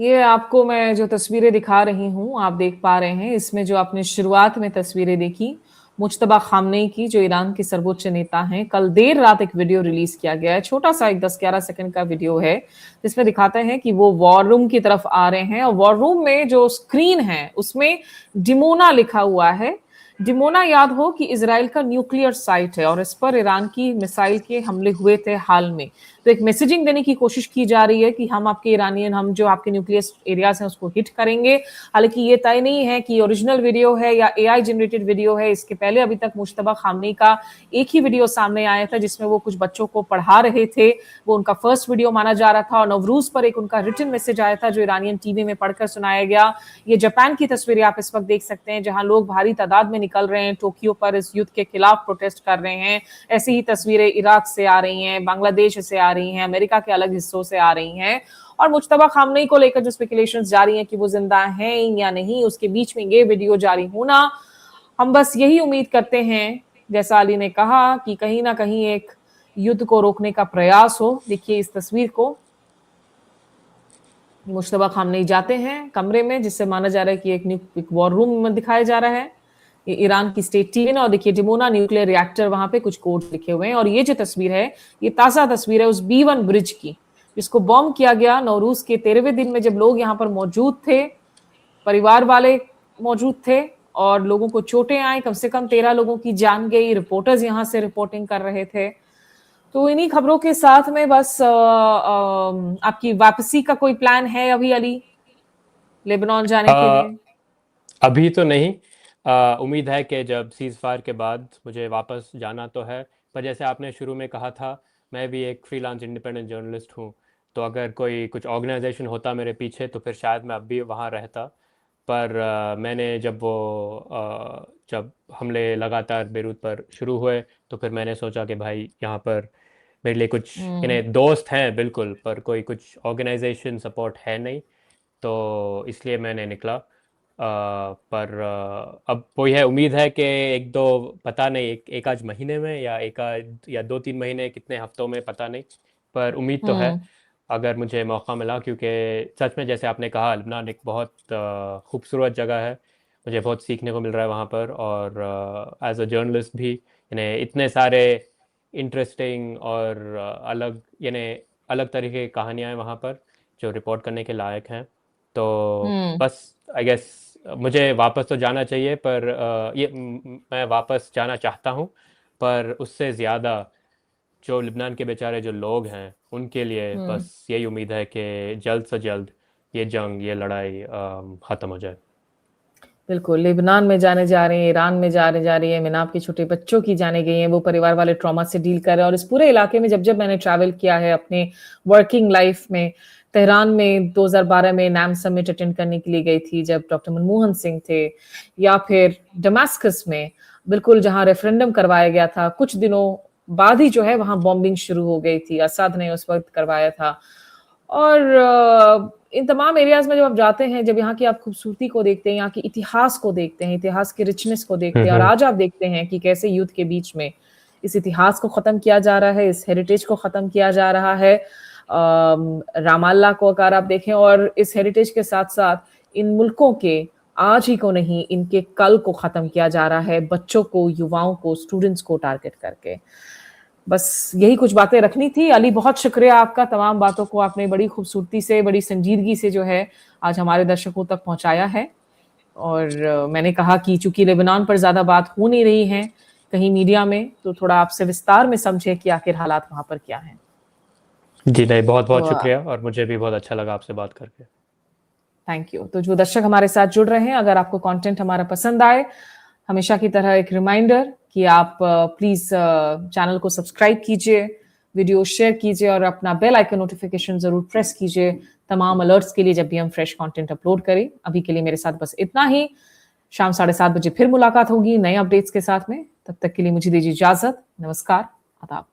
ये आपको मैं जो तस्वीरें दिखा रही हूँ, आप देख पा रहे हैं, इसमें जो आपने शुरुआत में तस्वीरें देखी, मुज्तबा खामनेई की, जो ईरान के सर्वोच्च नेता हैं। कल देर रात एक वीडियो रिलीज किया गया है, छोटा-सा एक 10-11 सेकंड का वीडियो है, जिसमें दिखाते हैं कि वो वॉर रूम की तरफ आ रहे हैं और वॉर रूम में जो स्क्रीन है, उसमें डिमोना लिखा हुआ है। डिमोना याद हो कि इजराइल का न्यूक्लियर साइट है और इस पर ईरान की मिसाइल के हमले हुए थे हाल में। तो एक मैसेजिंग देने की कोशिश की जा रही है कि हम आपके ईरानियन, हम जो आपके न्यूक्लियर एरियाज हैं उसको हिट करेंगे। हालांकि ये तय नहीं है कि ओरिजिनल वीडियो है या एआई जनरेटेड वीडियो है। इसके पहले अभी तक मुज्तबा खामनेई का एक ही वीडियो सामने आया था जिसमें वो कुछ बच्चों को पढ़ा रहे थे, वो उनका फर्स्ट वीडियो माना जा रहा था। और नवरूज पर एक उनका रिटन मैसेज आया था जो ईरानियन टीवी में पढ़कर सुनाया गया। ये जापान की तस्वीरें आप इस वक्त देख सकते हैं जहां लोग भारी तादाद में निकल रहे हैं, टोक्यो पर इस युद्ध के खिलाफ प्रोटेस्ट कर रहे हैं। ऐसी ही तस्वीरें इराक से आ रही हैं, बांग्लादेश से आ रही हैं, अमेरिका के अलग हिस्सों से आ रही हैं। और मुज्तबा खामनेई को लेकर जो स्पेकुलेशंस जारी हैं कि वो जिंदा हैं या नहीं, उसके बीच में ये वीडियो जारी होना, हम बस यही उम्मीद करते हैं, जैसा अली ने कहा, कि कहीं ना कहीं एक युद्ध को रोकने का प्रयास हो। देखिए इस तस्वीर को, मुज्तबा खामनेई जाते हैं कमरे में जिससे माना जा रहा है कि एक वॉर रूम में दिखाया जा रहा है। ये ईरान की स्टेट टीवी और देखिए डिमोना न्यूक्लियर रिएक्टर, वहां पे कुछ कोड लिखे हुए हैं। और ये जो तस्वीर है, ये ताज़ा तस्वीर है उस B1 ब्रिज की जिसको बॉम्ब किया गया नौरूज के 13वें दिन में, जब लोग यहाँ पर मौजूद थे, परिवार वाले मौजूद थे और लोगों को चोटें आई। कम से कम 13 लोगों की जान गई। रिपोर्टर्स यहाँ से रिपोर्टिंग कर रहे थे। तो इन्हीं खबरों के साथ में बस आपकी वापसी का कोई प्लान है अभी अली, लेबनान जाने के लिए? अभी तो नहीं। उम्मीद है कि जब सीज़ फायर के बाद मुझे वापस जाना तो है, पर जैसे आपने शुरू में कहा था, मैं भी एक फ्रीलांस इंडिपेंडेंट जर्नलिस्ट हूँ। तो अगर कोई कुछ ऑर्गेनाइजेशन होता मेरे पीछे तो फिर शायद मैं अब भी वहाँ रहता। पर मैंने जब हमले लगातार बेरूत पर शुरू हुए तो फिर मैंने सोचा कि भाई यहाँ पर मेरे लिए कुछ इन्हें दोस्त हैं बिल्कुल, पर कोई कुछ ऑर्गेनाइजेशन सपोर्ट है नहीं, तो इसलिए मैंने निकला। पर अब वही है, उम्मीद है कि एक दो, पता नहीं, एक आध महीने में या 2-3 महीने, कितने हफ्तों में पता नहीं, पर उम्मीद तो है अगर मुझे मौका मिला। क्योंकि सच में जैसे आपने कहा, लबनान एक बहुत खूबसूरत जगह है, मुझे बहुत सीखने को मिल रहा है वहाँ पर। और एज अ जर्नलिस्ट भी इन्हें इतने सारे इंटरेस्टिंग और अलग तरीके की कहानियाँ हैं वहाँ पर जो रिपोर्ट करने के लायक हैं। तो बस आई गेस मुझे वापस तो जाना चाहिए, पर मैं वापस जाना चाहता हूँ, पर उससे ज़्यादा जो लिबनान के बेचारे जो लोग हैं उनके लिए बस यही उम्मीद है कि जल्द से जल्द ये जंग, ये लड़ाई ख़त्म हो जाए। बिल्कुल, लेबनान में जाने जा रहे हैं, ईरान में जाने जा रही है, मिनाब के छोटे बच्चों की जाने गई हैं, वो परिवार वाले ट्रॉमा से डील कर रहे हैं। और इस पूरे इलाके में जब मैंने ट्रैवल किया है अपने वर्किंग लाइफ में, तेहरान में 2012 में नैम समिट अटेंड करने के लिए गई थी जब डॉक्टर मनमोहन सिंह थे, या फिर दमास्कस में बिल्कुल जहां रेफरेंडम करवाया गया था, कुछ दिनों बाद ही जो है वहां बॉम्बिंग शुरू हो गई थी, असद ने उस वक्त करवाया था। और इन तमाम एरियाज में जब आप जाते हैं, जब यहाँ की आप खूबसूरती को देखते हैं, यहाँ के इतिहास को देखते हैं, इतिहास की रिचनेस को देखते हैं, और आज आप देखते हैं कि कैसे युद्ध के बीच में इस इतिहास को खत्म किया जा रहा है, इस हेरिटेज को खत्म किया जा रहा है। रामाल्ला को अगर आप देखें, और इस हेरिटेज के साथ साथ इन मुल्कों के आज ही को नहीं, इनके कल को खत्म किया जा रहा है, बच्चों को, युवाओं को, स्टूडेंट्स को टारगेट करके। बस यही कुछ बातें रखनी थी। अली, बहुत शुक्रिया आपका, तमाम बातों को आपने बड़ी खूबसूरती से, बड़ी संजीदगी से जो है आज हमारे दर्शकों तक पहुंचाया है। और मैंने कहा कि चूंकि लेबनान पर ज्यादा बात हो नहीं रही है कहीं मीडिया में, तो थोड़ा आपसे विस्तार में समझे कि आखिर हालात वहां पर क्या हैं। जी नहीं, बहुत बहुत तो शुक्रिया, और मुझे भी बहुत अच्छा लगा आपसे बात करके। Thank you. तो जो दर्शक हमारे साथ जुड़ रहे हैं, अगर आपको कंटेंट हमारा पसंद आए, हमेशा की तरह एक रिमाइंडर कि आप प्लीज चैनल को सब्सक्राइब कीजिए, वीडियो शेयर कीजिए और अपना बेल आइकन नोटिफिकेशन जरूर प्रेस कीजिए तमाम अलर्ट्स के लिए जब भी हम फ्रेश कंटेंट अपलोड करें। अभी के लिए मेरे साथ बस इतना ही। शाम 7:30 बजे फिर मुलाकात होगी नए अपडेट्स के साथ में। तब तक के लिए मुझे दीजिए इजाजत। नमस्कार, आदाब।